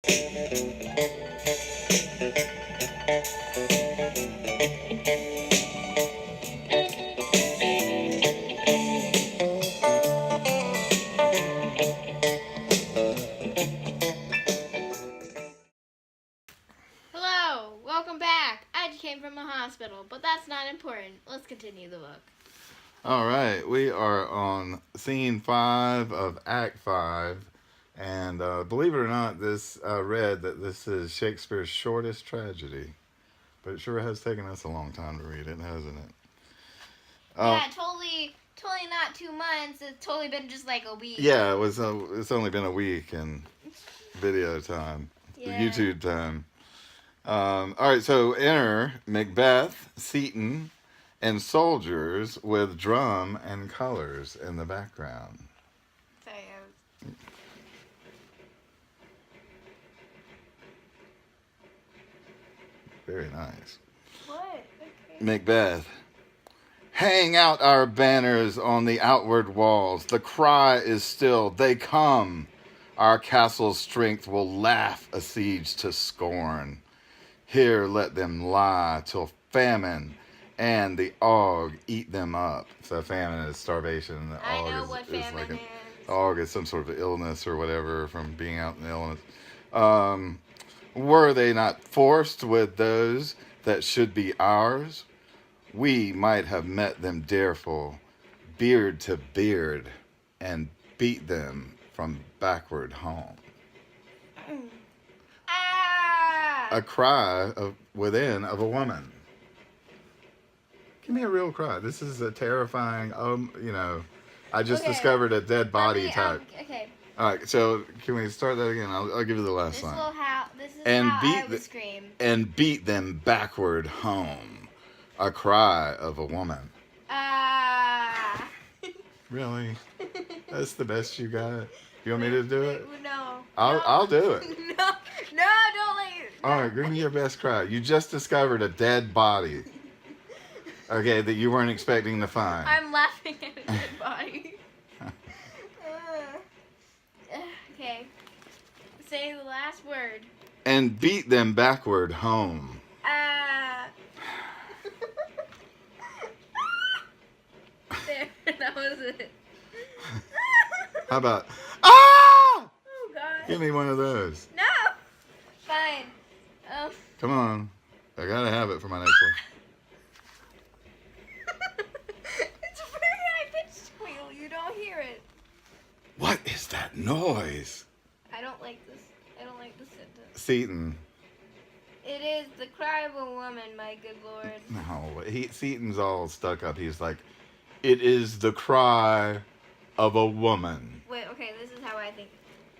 Hello, welcome back. I just came from the hospital, but that's not important. Let's continue the book. All right, we are on scene 5 of Act 5, and believe it or not, this read that this is Shakespeare's shortest tragedy, but it sure has taken us a long time to read it, hasn't it? Yeah, totally not 2 months. It's totally been just like a week. Yeah, it's only been a week in video time, YouTube time. All right, so enter Macbeth, Seton, and soldiers with drum and colors in the background. Sorry, Very nice. What? Okay. Macbeth. Hang out our banners on the outward walls. The cry is still, they come. Our castle's strength will laugh a siege to scorn. Here let them lie till famine and the ague eat them up. So famine is starvation. The I ague know what famine is. Ague is some sort of illness or whatever from being out in illness. Were they not forced with those that should be ours? We might have met them dareful, beard to beard, and beat them from backward home. A cry within of a woman. Give me a real cry. This is a terrifying, I just discovered a dead body type. Okay. All right, so can we start that again? I'll give you the last line. This is how I would scream. And beat them backward home. A cry of a woman. Really? That's the best you got? You want me to do it? No. I'll do it. No, don't let you. All right, give me your best cry. You just discovered a dead body. Okay, that you weren't expecting to find. I'm laughing at a dead body. Okay. Say the last word. And beat them backward home. There, that was it. How about, Oh, God. Give me one of those. No. Fine. Come on. I gotta have it for my next one. It's a very high-pitched squeal. You don't hear it. What is that noise? I don't like this. I don't like this sentence. Seton. It is the cry of a woman, my good lord. No, Seton's all stuck up. He's like, it is the cry of a woman. Wait, okay, this is how I think.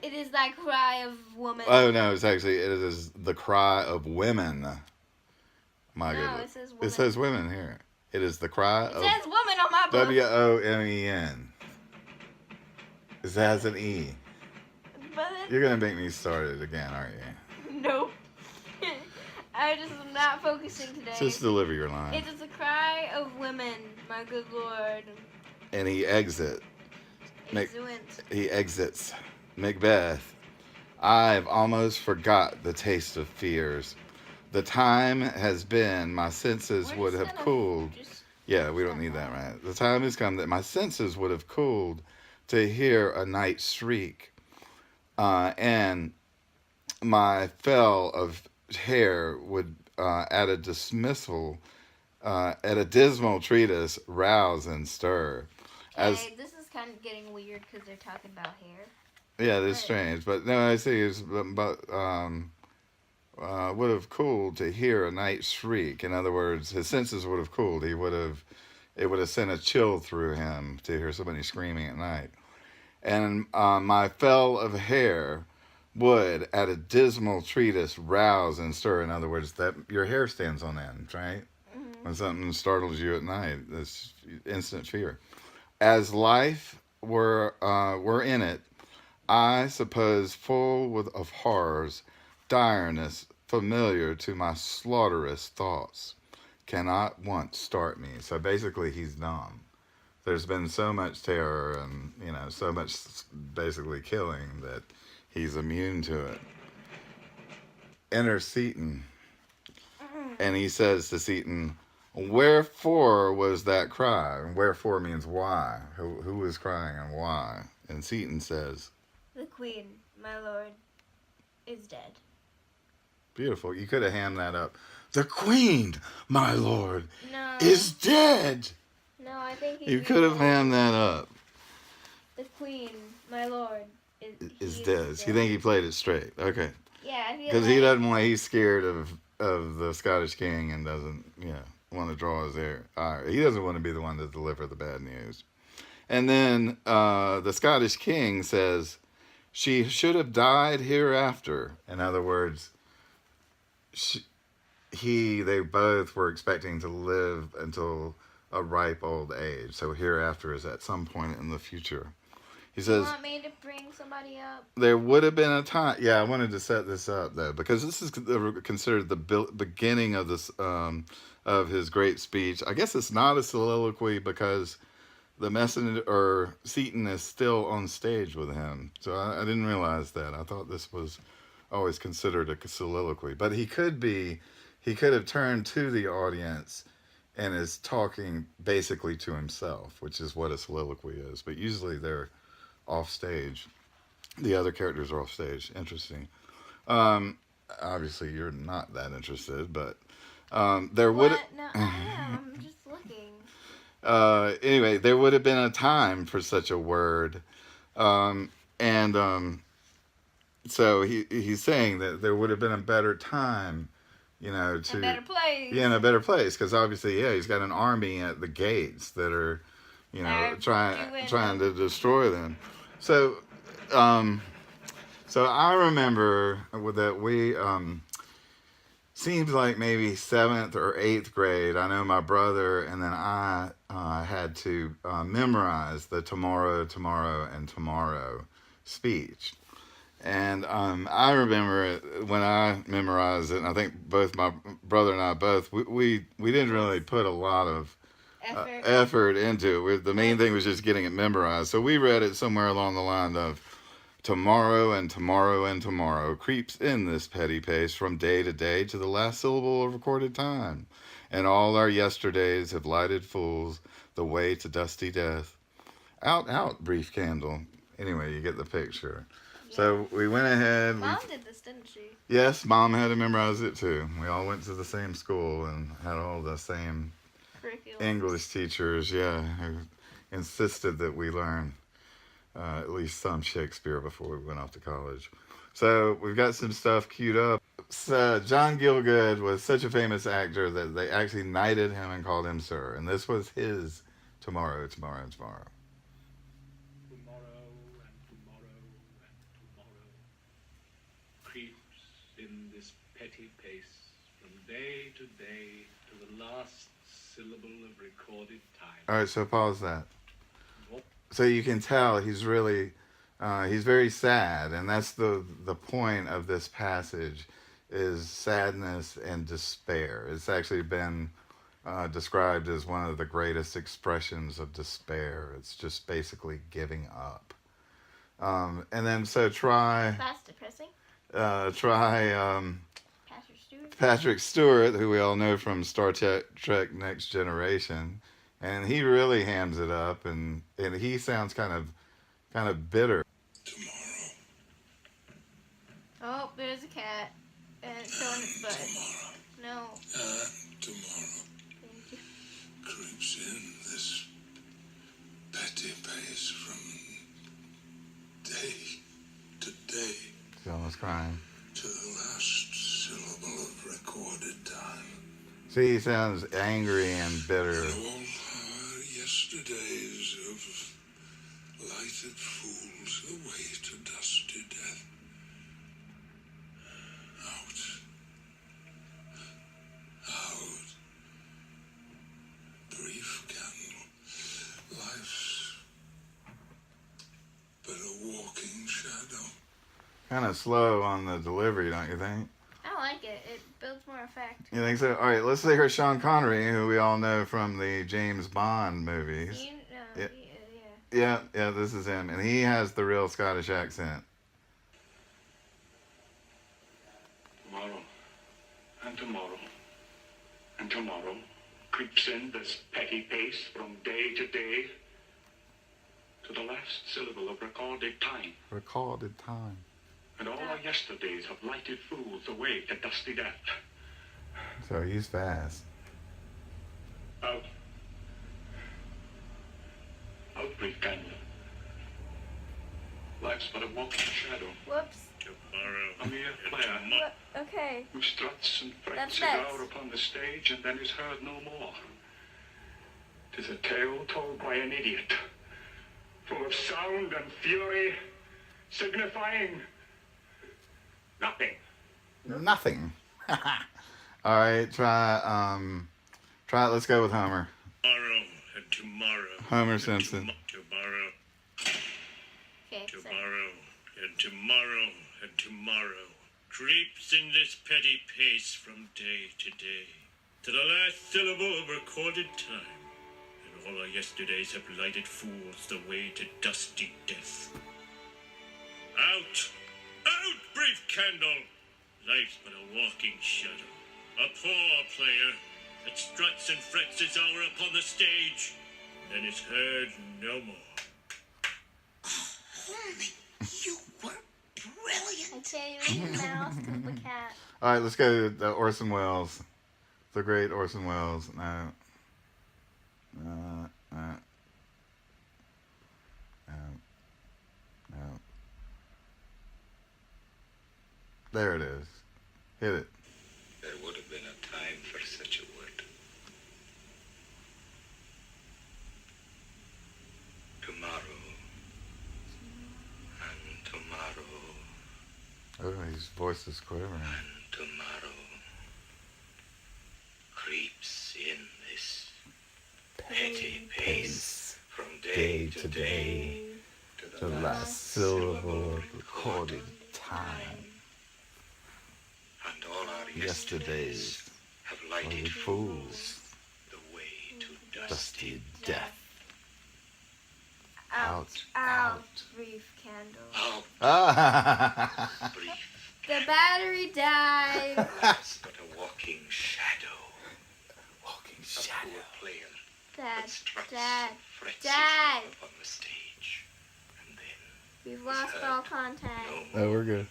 It is thy cry of woman. Oh, no, it is the cry of women. My no, goodness. It says woman. It says women here. It is the cry of... It says woman on my book. WOMEN. It has an E. But You're going to make me start it again, aren't you? Nope. I just am not focusing today. Just deliver your line. It is the cry of women, my good lord. And he exits. He exits. Macbeth. I've almost forgot the taste of fears. The time has been my senses would have cooled. Yeah, we don't need that, right? The time has come that my senses would have cooled to hear a night shriek. And my fell of hair would, at a dismal treatise, rouse and stir. Okay, this is kind of getting weird because they're talking about hair. Yeah, it is strange, but no, I see. Would have cooled to hear a night shriek. In other words, his senses would have cooled. It would have sent a chill through him to hear somebody screaming at night. And my fell of hair would, at a dismal treatise, rouse and stir. In other words, that your hair stands on end, right? Mm-hmm. When something startles you at night, that's instant fear. As life were in it, I suppose full of horrors, direness, familiar to my slaughterous thoughts, cannot once start me. So basically, he's numb. There's been so much terror and, so much basically killing that he's immune to it. enters Seaton, and he says to Seaton, "Wherefore was that cry?" And wherefore means why. Who was crying and why? And Seaton says, "The Queen, my lord, is dead." Beautiful. You could have hammed that up. "The Queen, my lord, No. is dead." No, I think You could have hammed that up. "The Queen, my lord, is dead. So you think he played it straight? Okay. Yeah, because he doesn't want. He's scared of the Scottish king and doesn't want to draw his heir. He doesn't want to be the one to deliver the bad news. And then the Scottish king says, "She should have died hereafter." In other words, they both were expecting to live until a ripe old age. So hereafter is at some point in the future. He says, "You want me to bring somebody up?" There would have been a time. Yeah, I wanted to set this up though, because this is considered the beginning of this of his great speech. I guess it's not a soliloquy because the messenger or Seaton is still on stage with him. So I didn't realize that. I thought this was always considered a soliloquy, but he could have turned to the audience and is talking basically to himself, which is what a soliloquy is. But usually they're off stage. The other characters are off stage. Interesting. Obviously, you're not that interested, but there would. No, I am. I'm just looking. Anyway, there would have been a time for such a word, so he's saying that there would have been a better time, to a better place. Yeah, in a better place, because obviously, he's got an army at the gates that are, trying to destroy them. So, I remember that we, seems like maybe 7th or 8th grade, I know my brother and then I had to memorize the tomorrow, tomorrow, and tomorrow speech. And I remember when I memorized it, and I think both my brother and I we didn't really put a lot of effort into it. The main thing was just getting it memorized. So we read it somewhere along the line of, "Tomorrow and tomorrow and tomorrow creeps in this petty pace from day to day to the last syllable of recorded time. And all our yesterdays have lighted fools the way to dusty death. Out, out, brief candle." Anyway, you get the picture. Yeah. So we went ahead. Mom did this, didn't she? Yes, Mom had to memorize it too. We all went to the same school and had all the same English teachers, who insisted that we learn at least some Shakespeare before we went off to college. So we've got some stuff queued up. So John Gielgud was such a famous actor that they actually knighted him and called him sir. And this was his tomorrow, tomorrow, and tomorrow. Tomorrow and tomorrow and tomorrow creeps in this petty pace from day to day to the last syllable of recorded time. All right, so pause that. So you can tell he's really, he's very sad, and that's the point of this passage, is sadness and despair. It's actually been described as one of the greatest expressions of despair. It's just basically giving up. And then try. That's depressing. Try Patrick Stewart, who we all know from Star Trek Next Generation. And he really hams it up, and he sounds kind of bitter. Tomorrow. Oh, there's a cat, and it's showing its butt. Tomorrow. No. Tomorrow. Thank you. Creeps in this petty pace from day to day. He's almost crying. To the last syllable of recorded time. See, he sounds angry and bitter. Yesterdays of lighted fools away to dusty death. Out, brief candle. Life's but a walking shadow. Kind of slow on the delivery, don't you think? I like it. It builds more effect. You think so? All right, let's hear Sean Connery, who we all know from the James Bond movies. Yeah, this is him. And he has the real Scottish accent. Tomorrow. and tomorrow, and tomorrow creeps in this petty pace from day to day to the last syllable of recorded time. Recorded time. And all our yesterdays have lighted fools away to dusty death. So he's fast. Out. Out, brief candle. Life's but a walking shadow. Whoops. Tomorrow. A mere player What? Okay. who struts and frets That's his next. hour upon the stage and then is heard no more. 'Tis a tale told by an idiot, full of sound and fury, signifying nothing. Nothing. All right, try it. Let's go with Homer. Tomorrow and tomorrow. Homer Simpson. Tomorrow, Okay. So. tomorrow, and tomorrow, and tomorrow. Creeps in this petty pace from day to day, to the last syllable of recorded time. And all our yesterdays have lighted fools the way to dusty death. Out! Out, brief candle! Life's but a walking shadow. A poor player that struts and frets his hour upon the stage, then is heard no more. Homer, you were brilliant. I can't even read the mouse because of the cat. All right, let's go to Orson Welles. The great Orson Welles. No. No. There it is. Hit it. There would have been a time for such a word. Tomorrow. And tomorrow. Oh, his voice is quivering. And tomorrow. Creeps in this petty pace from day to day to The last syllable of recorded time. And all our Yesterdays have lighted lighted fools the way to dusty death. Out. Out. Brief candle. Out, Ah! brief, The battery died. but a walking shadow. Walking A shadow. poor player Dad. that struts Dad. and frets his Dad. hour upon the stage. And then We've lost all contact. no more. Oh, we're good.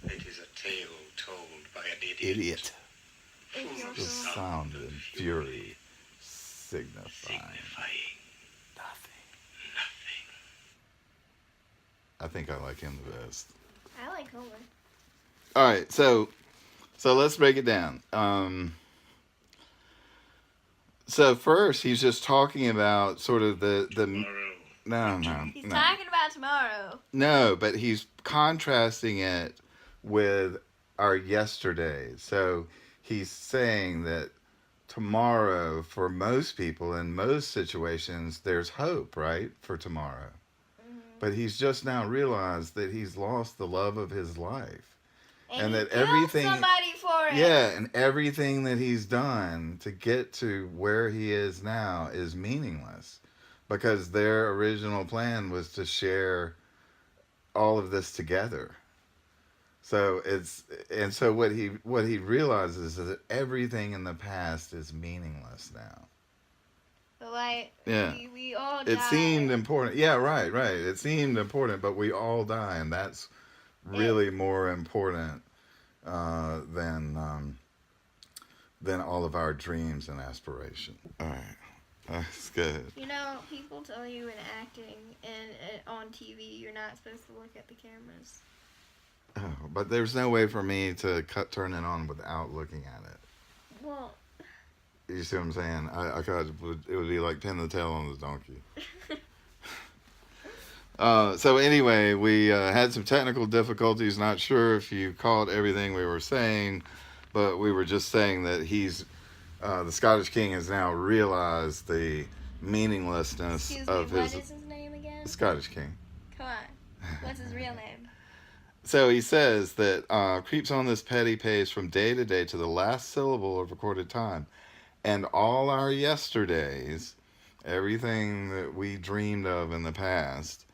It is a tale told by an Idiot. full of The sound and fury signifying signifying nothing. nothing. I think I like him the best. I like Homer. All right, so let's break it down. So first, he's just talking about sort of the Tomorrow. no He's talking about tomorrow. no, but he's contrasting it with our yesterdays. So he's saying that tomorrow, for most people in most situations, there's hope, right, for tomorrow. But he's just now realized that he's lost the love of his life. And he that killed everything- somebody for it. Yeah, and everything that he's done to get to where he is now is meaningless because their original plan was to share all of this together. So so what he realizes is that everything in the past is meaningless now. Like, Yeah. we all died. It seemed important. Yeah, right. It seemed important, but we all die, and that's really more important than all of our dreams and aspirations. All right, that's good. You know, people tell you in acting and on TV you're not supposed to look at the cameras. Oh, but there's no way for me to turn it on without looking at it. Well, You see what I'm saying? I could, it would be like pin the tail on the donkey. So anyway, we had some technical difficulties. Not sure if you caught everything we were saying, but we were just saying that the Scottish King has now realized the meaninglessness excuse of me, his what is his name again? Scottish King. Come on. What's his real name? So he says that creeps on this petty pace from day to day to the last syllable of recorded time. And all our yesterdays, everything that we dreamed of in the past,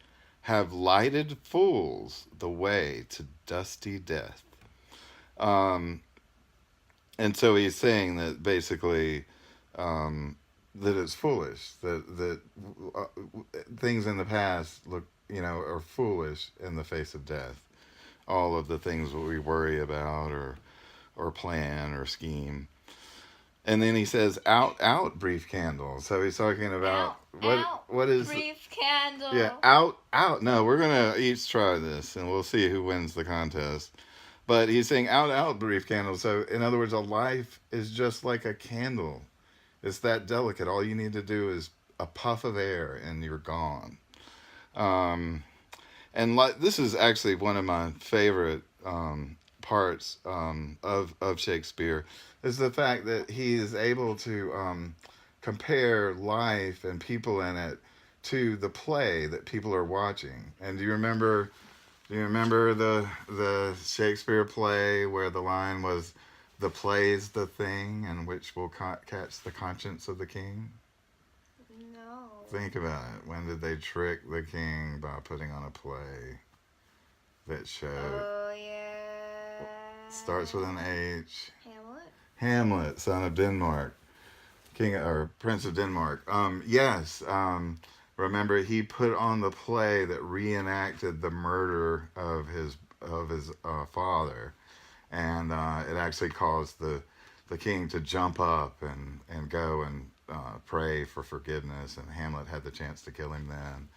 have lighted fools the way to dusty death. and so he's saying that basically that it's foolish, that uh, things in the past look, are foolish in the face of death. All of the things that we worry about or plan or scheme. And then he says, "Out, out, brief candle." So he's talking about what is brief candle. yeah, out, out. No, we're gonna each try this, and we'll see who wins the contest. But he's saying, "Out, out, brief candle." So in other words, a life is just like a candle. It's that delicate. All you need to do is a puff of air, and you're gone. Um, and this is actually one of my favorite parts of Shakespeare, is the fact that he is able to compare life and people in it to the play that people are watching. And do you remember the Shakespeare play where the line was, "The play's the thing, and which will catch the conscience of the king"? No. Think about it. When did they trick the king by putting on a play that showed? Oh yeah. Starts with an H. Hamlet. Hamlet, son of Denmark, king or prince of Denmark. Yes. Remember, he put on the play that reenacted the murder of his father, and it actually caused the king to jump up and go and pray for forgiveness, and Hamlet had the chance to kill him then,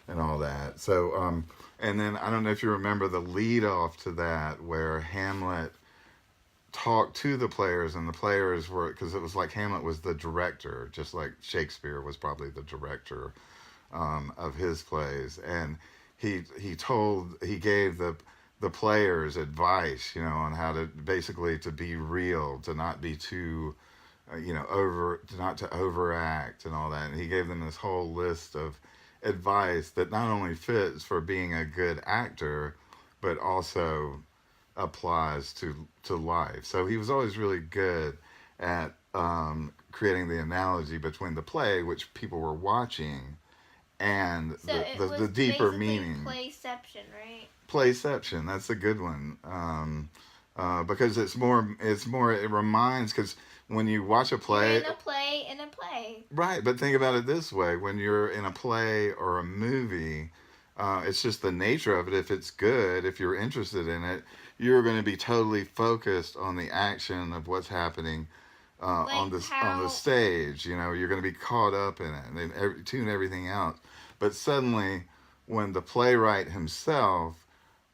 and all that. So, and then I don't know if you remember the lead off to that, where Hamlet talked to the players, and the players were, because it was like Hamlet was the director, just like Shakespeare was probably the director of his plays, and he gave the players advice, on how to basically to be real, to not be too, not to overact and all that. And he gave them this whole list of advice that not only fits for being a good actor, but also applies to life. So he was always really good at creating the analogy between the play, which people were watching, and So the deeper basically meaning. Playception, right? Playception, that's a good one. Because it reminds, because when you watch a play, You're in a play. right? But think about it this way: when you're in a play or a movie, it's just the nature of it. If it's good, if you're interested in it, you're going to be totally focused on the action of what's happening on the stage. You're going to be caught up in it, and then tune everything out. But suddenly, when the playwright himself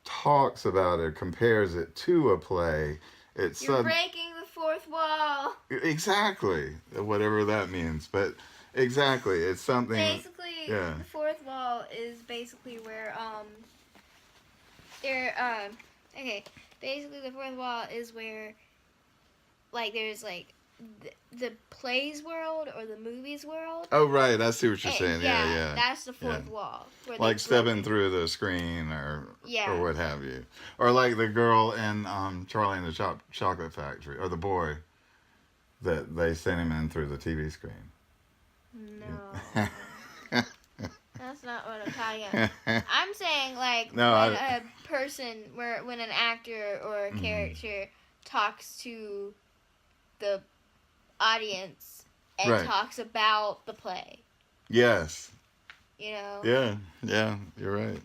talks about it, compares it to a play, You're breaking the fourth wall. Exactly, whatever that means. But exactly, it's something. Basically, yeah. The fourth wall is basically where okay. Basically, the fourth wall is where, like, there's like the plays world or the movies world. Oh, right. I see what you're saying. Yeah. That's the fourth wall. Like stepping through the screen or what have you. Or like the girl in Charlie and the Chocolate Factory, or the boy that they sent him in through the TV screen. No. That's not what I'm talking about. I'm saying, like, when an actor or a character talks to the audience and talks about the play. Yes. Yeah, you're right.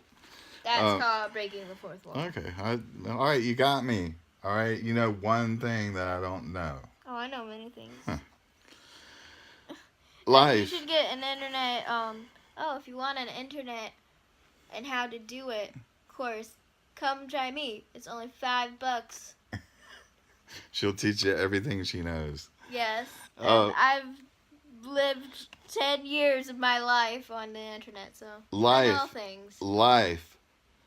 That's called breaking the fourth wall. Okay. All right, you got me. All right, you know one thing that I don't know. Oh, I know many things. Life. You should get an internet, if you want an internet and how to do it course, come try me. It's only $5. She'll teach you everything she knows. Yes. And I've lived 10 years of my life on the internet, so I know things.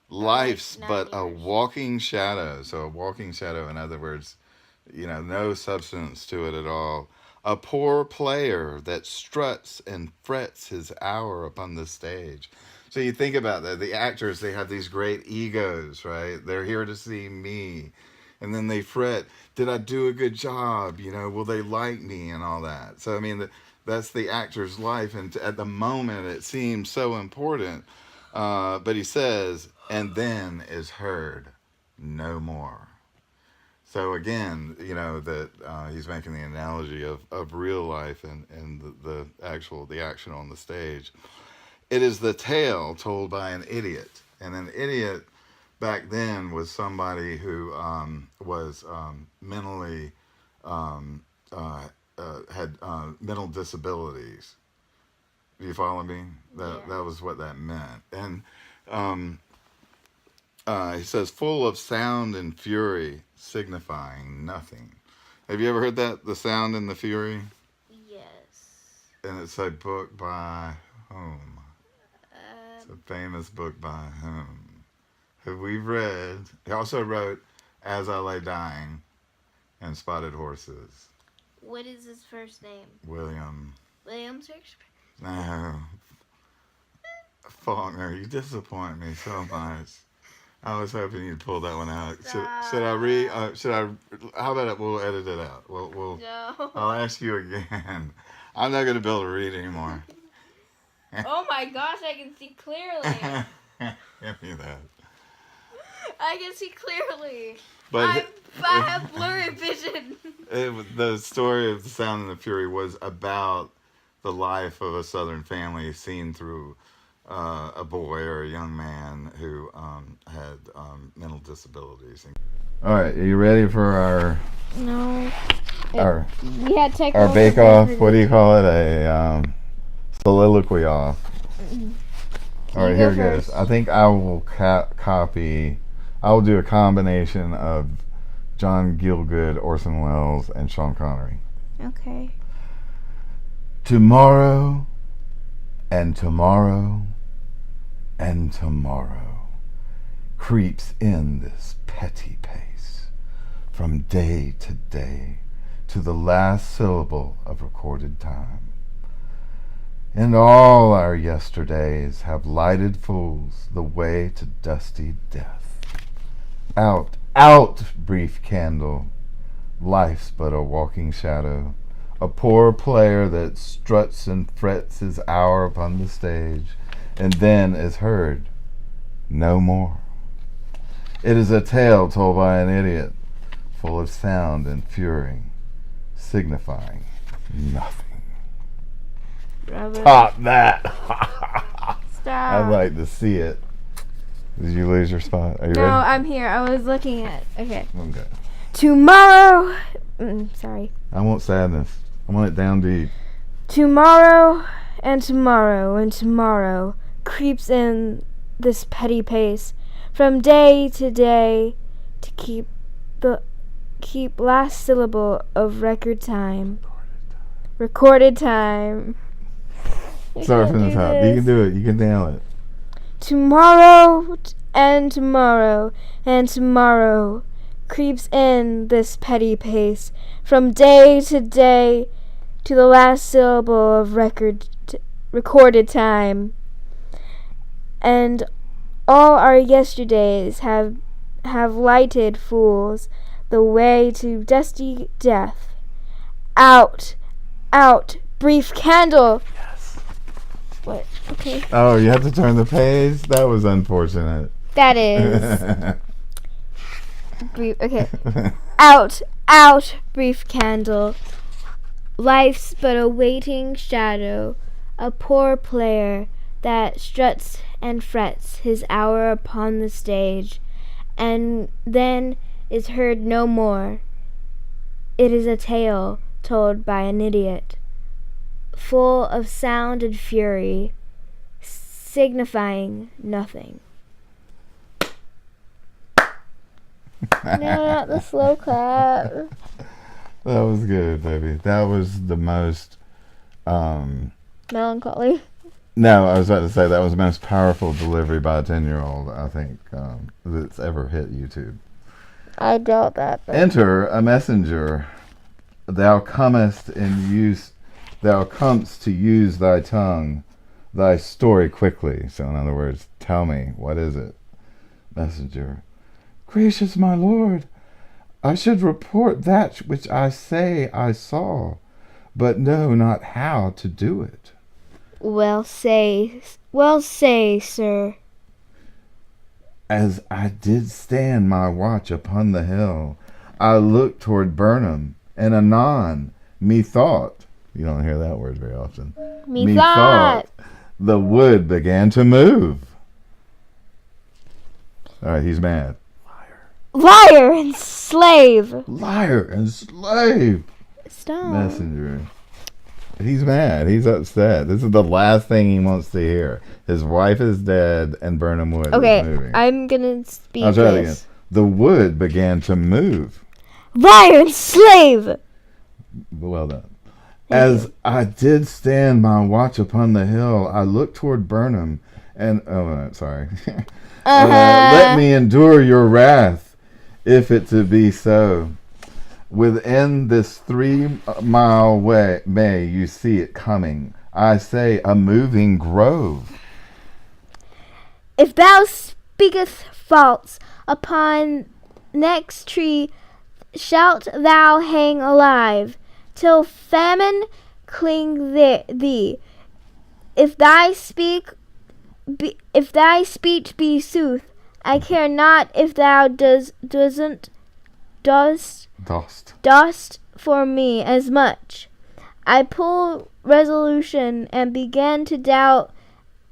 Life's but a walking shadow. So a walking shadow, in other words, no substance to it at all. A poor player that struts and frets his hour upon the stage. So you think about that. The actors, they have these great egos, right? They're here to see me. And then they fret, did I do a good job? Will they like me and all that? So, I mean, that's the actor's life. And at the moment, it seems so important. But he says, and then is heard no more. So again, that he's making the analogy of real life and the action on the stage. It is the tale told by an idiot, and an idiot back then was somebody who was mentally had mental disabilities. Do you follow me? That was what that meant. And he says, full of sound and fury, signifying nothing. Have you ever heard that? The Sound and the Fury? Yes. And it's a book by whom? It's a famous book by whom? Who we've read. He also wrote As I Lay Dying and Spotted Horses. What is his first name? William. William Shakespeare? No. Faulkner, you disappoint me so much. I was hoping you'd pull that one out. Should I read? How about it? We'll edit it out. We'll. No. I'll ask you again. I'm not going to be able to read anymore. Oh my gosh, I can see clearly. Give me that. I can see clearly. But I have blurry vision. The story of The Sound and the Fury was about the life of a Southern family seen through a boy or a young man who had mental disabilities. All right, are you ready for our We had our bake off? What do you call it? A soliloquy off. All right, here it goes. I think I will copy. I will do a combination of John Gielgud, Orson Welles, and Sean Connery. Okay. Tomorrow, and tomorrow, and tomorrow creeps in this petty pace, from day to day, to the last syllable of recorded time. And all our yesterdays have lighted fools the way to dusty death. Out, out, brief candle, life's but a walking shadow, a poor player that struts and frets his hour upon the stage, and then is heard no more. It is a tale told by an idiot, full of sound and fury, signifying nothing. Top that! Stop. I'd like to see it. Did you lose your spot? Are you No, ready? I'm here. I was looking at. Okay. Okay. Tomorrow. Sorry. I want sadness. I want it down deep. Tomorrow and tomorrow and tomorrow creeps in this petty pace, from day to day, to keep last syllable of recorded time. Start from the top. You can do it. You can nail it. Tomorrow and tomorrow and tomorrow creeps in this petty pace, from day to day, to the last syllable of recorded time. And all our yesterdays have lighted fools the way to dusty death. Out, out, brief candle. Yes. What? Okay. Oh, you have to turn the page? That was unfortunate. That is. Brief. Okay. Out, out, brief candle. Life's but a waiting shadow, a poor player that struts and frets his hour upon the stage, and then is heard no more. It is a tale told by an idiot, full of sound and fury, signifying nothing. No, not the slow clap. That was good, baby. That was the most Melancholy. No, I was about to say that was the most powerful delivery by a 10-year-old, I think, that's ever hit YouTube. I doubt that. Enter a messenger. Thou comest to use thy tongue, thy story quickly. So in other words, tell me, what is it? Messenger. Gracious my lord, I should report that which I say I saw, but know not how to do it. Well say, sir. As I did stand my watch upon the hill, I looked toward Burnham, and anon, methought, you don't hear that word very often, Methought. the wood began to move. Alright, he's mad. Liar and slave. Liar and slave. Stop. Messenger. He's mad. He's upset. This is the last thing he wants to hear. His wife is dead and Burnham Wood is moving. I'm gonna speak I'll try it again. this. The wood began to move. Liar and slave. Well done. As I did stand my watch upon the hill, I looked toward Burnham and... sorry. Let me endure your wrath, if it to be so. Within this 3-mile way may you see it coming. I say, a moving grove. If thou speakest false upon next tree, shalt thou hang alive, till famine cling thee. If thy speech be sooth, I care not if thou dost for me as much. I pull resolution and began to doubt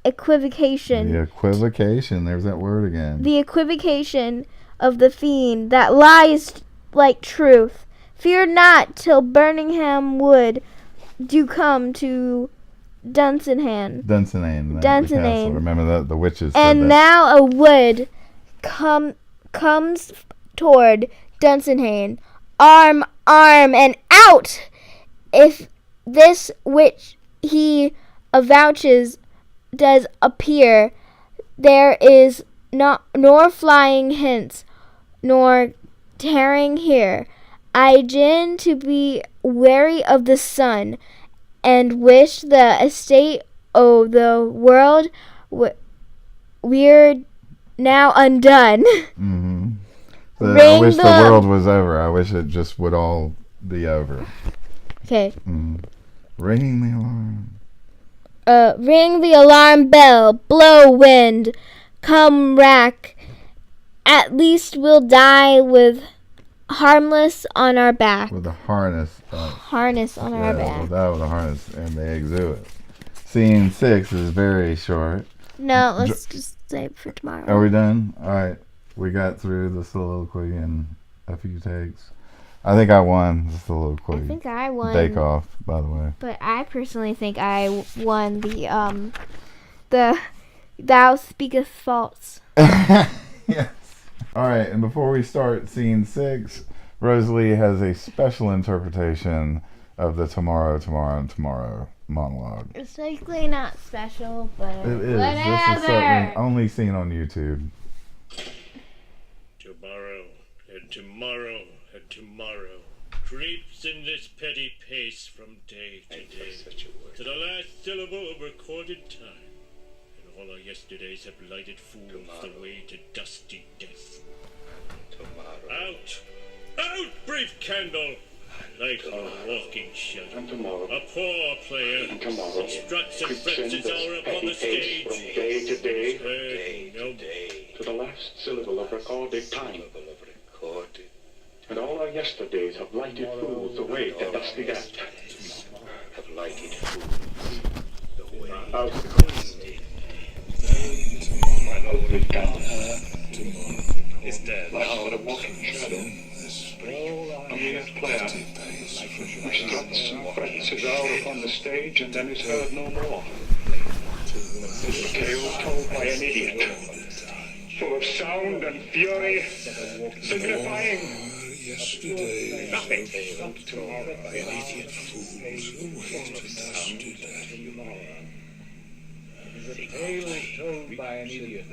equivocation. The equivocation, there's that word again. The equivocation of the fiend that lies like truth. Fear not till Birmingham Wood do come to Dunsinane. Dunsinane. Remember that the witches said and that. Now a wood comes toward Dunsinane. Arm, and out! If this which he avouches does appear, there is nor flying hence, nor tearing here. I gin to be wary of the sun, and wish the estate o' the world we're now undone. Mm-hmm. I wish the world was over. I wish it just would all be over. Okay. Mm-hmm. Ringing the alarm. Ring the alarm bell. Blow wind. Come rack. At least we'll die with harmless on our back. With a harness. Harness on our back. We'll die with a harness, and they exude it. Scene 6 is very short. No, let's just save it for tomorrow. Are we done? All right. We got through the soliloquy in a few takes. I think I won the soliloquy. I think I won. Bake Off, by the way. But I personally think I won the Thou Speakest False. Yes. All right, and before we start scene 6, Rosalee has a special interpretation of the tomorrow monologue. It's technically not special, but It is. whatever. This is something only seen on YouTube. Tomorrow, and tomorrow, and tomorrow creeps in this petty pace from day to day, to the last syllable of recorded time, and all our yesterdays have lighted fools the way to dusty death. Out! Out, brief candle! Like a walking shadow, a poor player that struts and frets his hour upon the stage, from day to day, heard no to the last syllable of recorded time. And all our yesterdays have lighted fools the way to dusty death. Have lighted fools the way. Out the candle is dead. now but a walking shadow. A mere player who struts and frets his hour upon the stage and then is heard no more. It's a tale told by an idiot, full of sound and fury, signifying nothing. Tomorrow by an idiot fool who waits to dusty death. The tale is told by an idiot.